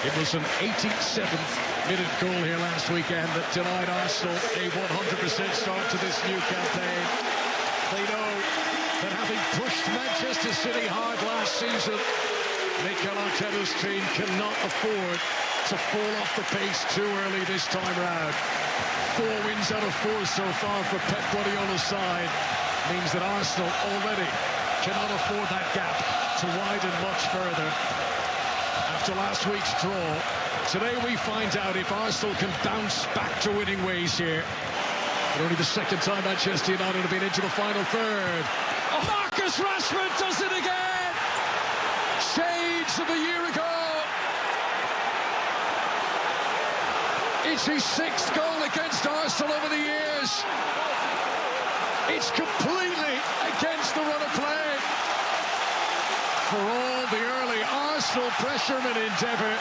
It was an 87th minute goal here last weekend that denied Arsenal a 100% start to this new campaign. They know that having pushed Manchester City hard last season, Mikel Arteta's team cannot afford to fall off the pace too early this time round. 4 wins out of 4 so far for Pep Guardiola's side means that Arsenal already cannot afford that gap to widen much further. After last week's draw, today we find out if Arsenal can bounce back to winning ways here. But only the second time Manchester United have been into the final third. Oh, Marcus Rashford does it again! Shades of a year ago. It's his 6th goal against Arsenal over the years. It's completely against the run of play. For all the early Arsenal pressureman endeavour,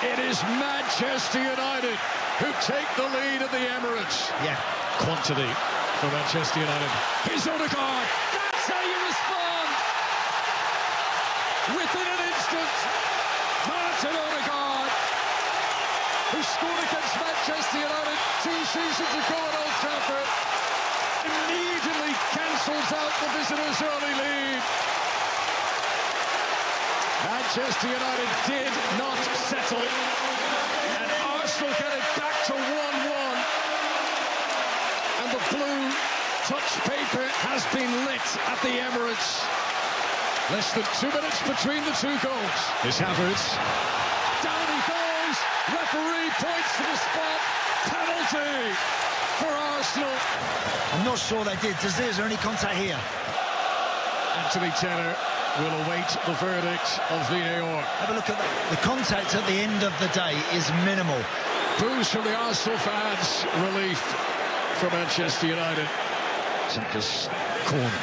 it is Manchester United who take the lead at the Emirates. Yeah. Quantity for Manchester United. Here's Odegaard. That's how you respond. Within an instant, Martin Odegaard, who scored against Manchester United 2 seasons ago at Old Trafford, immediately cancels out the visitors' early lead. Manchester United did not settle, and Arsenal get it back to 1-1. And the blue touch paper has been lit at the Emirates. Less than 2 minutes between the 2 goals. Here's Havertz. Down he goes. Referee points to the spot. Penalty for Arsenal. I'm not sure they did. Is there any contact here? Anthony Taylor will await the verdict of VAR. Have a look at that. The contact at the end of the day is minimal. Boos from the Arsenal fans. Relief for Manchester United. Xhaka's corner.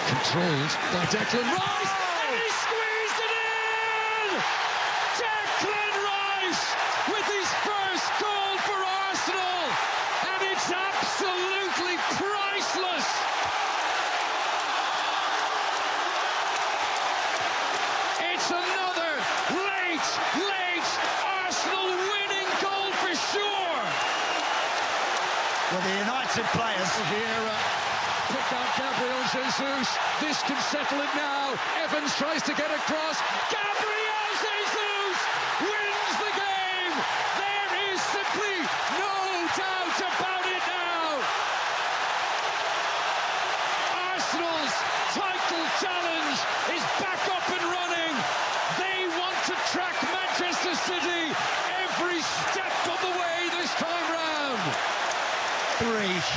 Controlled by Declan Rice. And he squeezed it in! Declan Rice with his first goal for Arsenal. And it's absolutely priceless. It's another late Arsenal winning goal for sure. Well, the United players Vieira pick out Gabriel Jesus. This can settle it now. Evans tries to get across. Gabriel Jesus wins the game. There is simply no doubt about it now. Arsenal's title challenge is back up and running. They want to track Manchester City every step of the way this time round. 3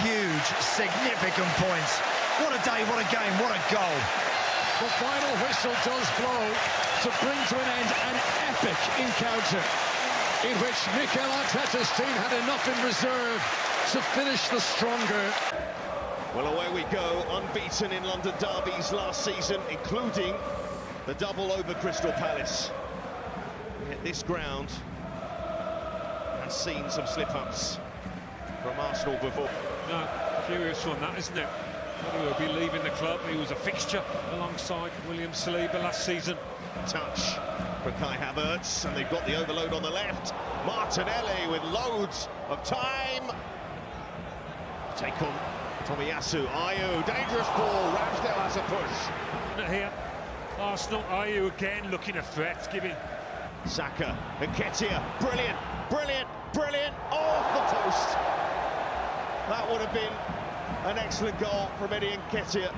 huge, significant points. What a day, what a game, what a goal. The final whistle does blow to bring to an end an epic encounter in which Mikel Arteta's team had enough in reserve to finish the stronger. Well, away we go, unbeaten in London derbies last season, including the double over Crystal Palace. Yet this ground has seen some slip-ups from Arsenal before. No, curious one that, isn't it? He will be leaving the club. He was a fixture alongside William Saliba last season. Touch for Kai Havertz, and they've got the overload on the left. Martinelli with loads of time. Take on Tomiyasu. Ayew, dangerous ball. Ramsdale has a push. Here, Arsenal, Ayew again looking a threat, giving Saka, Nketiah, brilliant, brilliant, brilliant, off the post. That would have been an excellent goal from Eddie Nketiah,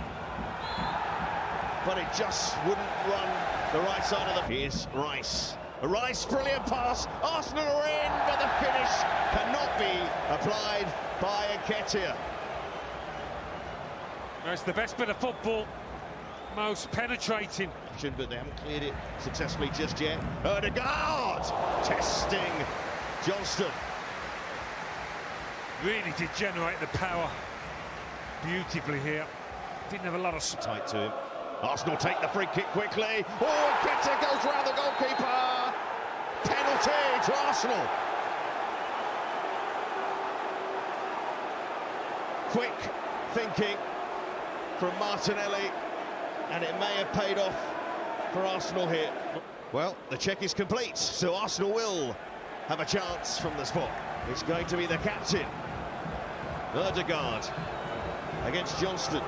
but it just wouldn't run the right side of the... Here's Rice. Rice, brilliant pass. Arsenal are in, but the finish cannot be applied by Nketiah. That's the best bit of football, most penetrating. But they haven't cleared it successfully just yet. Odegaard testing Johnston. Really did generate the power beautifully here. Didn't have a lot of tight to him. Arsenal take the free kick quickly. Oh, Nketiah goes round the goalkeeper. Penalty to Arsenal. Quick thinking from Martinelli, and it may have paid off for Arsenal here. Well, the check is complete, so Arsenal will have a chance from the spot. It's going to be the captain, Ødegaard, against Johnston.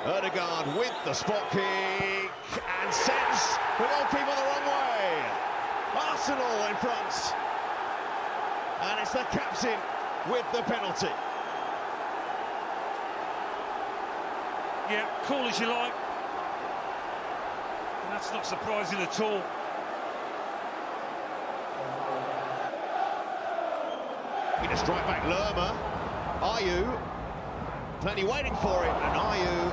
Ødegaard with the spot kick and sends the goalkeeper the wrong way. Arsenal in front, and it's the captain with the penalty. Yeah, cool as you like. And that's not surprising at all. He just strike back Lerma. Ayew, plenty waiting for it, and Ayew,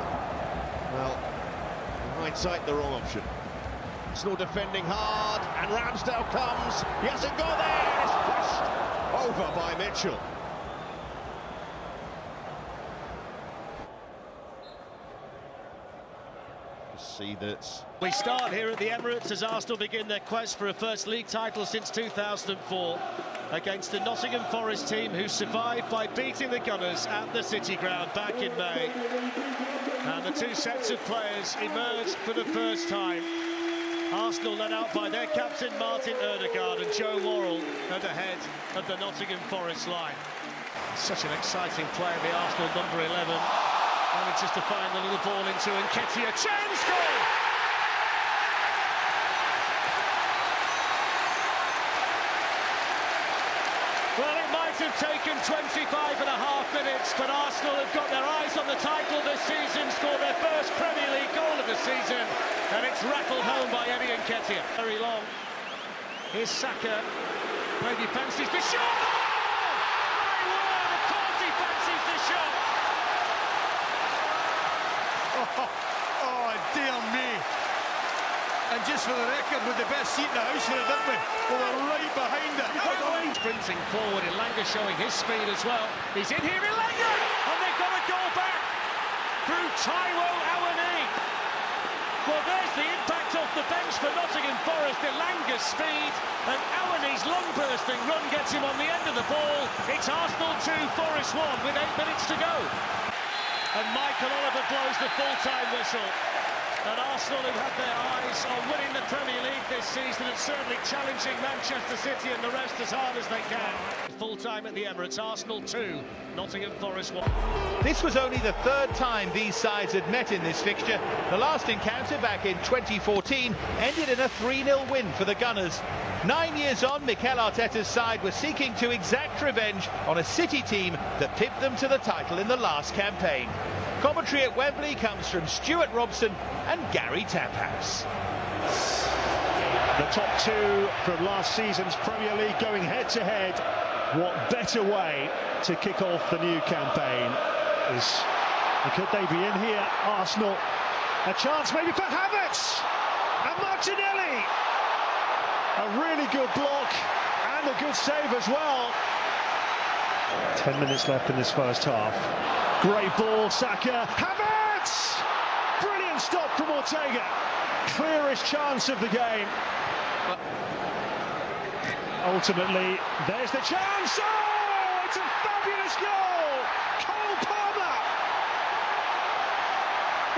well, in hindsight, the wrong option. Arsenal defending hard, and Ramsdale comes. He hasn't got there. It's pushed over by Mitchell. See that. We start here at the Emirates as Arsenal begin their quest for a first league title since 2004 against the Nottingham Forest team who survived by beating the Gunners at the City Ground back in May. And the two sets of players emerged for the first time. Arsenal led out by their captain Martin Ødegaard and Joe Worrall at the head of the Nottingham Forest line. Such an exciting play, the Arsenal number 11. Manages to find the little ball into Nketiah. Chance goal! Well, it might have taken 25 and a half minutes, but Arsenal have got their eyes on the title this season, scored their first Premier League goal of the season, and it's rattled home by Eddie Nketiah. Very long. Here's Saka. Maybe fancies the shot! My word, of course he fancies the shot! Oh, dear me. And just for the record, with the best seat in the house for it, didn't we? We were right behind it. Sprinting forward, Elanga showing his speed as well. He's in here, Elanga! And they've got a goal back through Taiwo Awoniyi. Well, there's the impact off the bench for Nottingham Forest. Elanga's speed and Awoniyi's lung-bursting run gets him on the end of the ball. It's Arsenal 2, Forest 1 with 8 minutes to go. And Michael Oliver blows the full-time whistle. And Arsenal, who have their eyes on winning the Premier League this season and certainly challenging Manchester City and the rest as hard as they can. Full-time at the Emirates, Arsenal 2, Nottingham Forest 1. This was only the third time these sides had met in this fixture. The last encounter back in 2014 ended in a 3-0 win for the Gunners. 9 years on, Mikel Arteta's side was seeking to exact revenge on a City team that pipped them to the title in the last campaign. Commentary at Wembley comes from Stuart Robson and Gary Taphouse. The top two from last season's Premier League going head-to-head. What better way to kick off the new campaign? Could they be in here? Arsenal, a chance maybe for Havertz and Martinelli. A really good block and a good save as well. 10 minutes left in this first half. Great ball, Saka. Havertz! Brilliant stop from Ortega. Clearest chance of the game. Ultimately, there's the chance. Oh, it's a fabulous goal. Cole Palmer.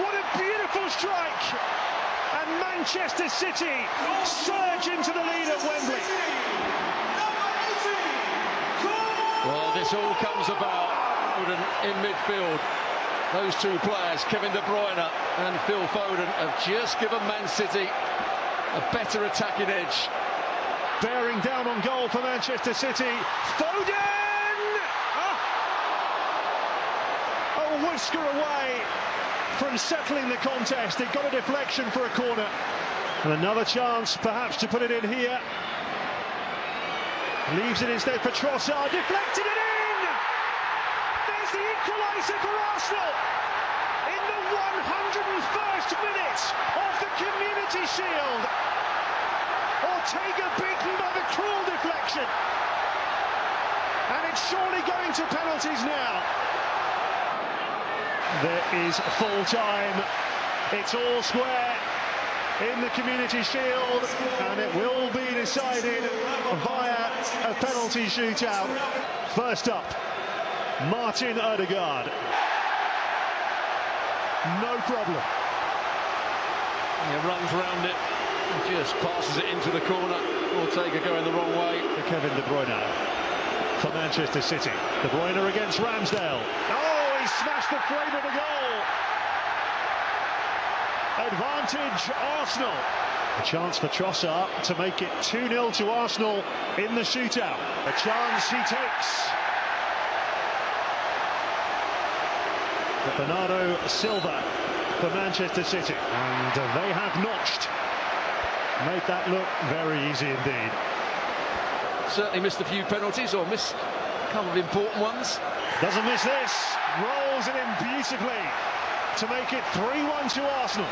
What a beautiful strike. And Manchester City surge into the lead at Wembley. Well, this all comes about in midfield. Those two players, Kevin De Bruyne and Phil Foden, have just given Man City a better attacking edge. Bearing down on goal for Manchester City. Foden! A whisker away from settling the contest. It got a deflection for a corner. And another chance perhaps to put it in here. Leaves it instead for Trossard. Deflected it in! There's the equaliser for Arsenal in the 101st minute of the Community Shield. Ortega beaten by the cruel deflection. And it's surely going to penalties now. There is full time. It's all square in the Community Shield, and it will be decided via a penalty shootout. First up, Martin Ødegaard. No problem. He runs round it Just passes it into the corner. Ortega going the wrong way. Kevin De Bruyne for Manchester City. De Bruyne against Ramsdale. Oh, he smashed the frame of the goal. Advantage Arsenal. A chance for Trossard to make it 2-0 to Arsenal in the shootout. A chance he takes. Bernardo Silva for Manchester City. And they have notched. Made that look very easy indeed. Certainly missed a few penalties, or missed a couple of important ones. Doesn't miss this. Rolls it in beautifully to make it 3-1 to Arsenal.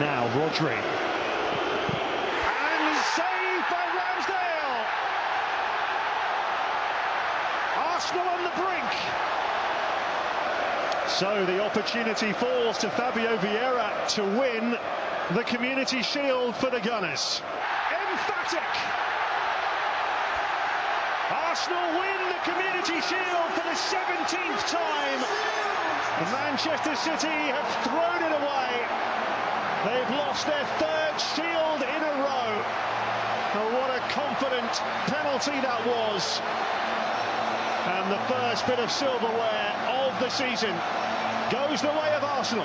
Now Rodri. And saved by Ramsdale. Arsenal on the brink. So the opportunity falls to Fabio Vieira to win the Community Shield for the Gunners. Emphatic. Arsenal win the Community Shield for the 17th time. Manchester City have thrown it away. They've lost their third shield in a row. Oh, what a confident penalty that was. And the first bit of silverware of the season goes the way of Arsenal.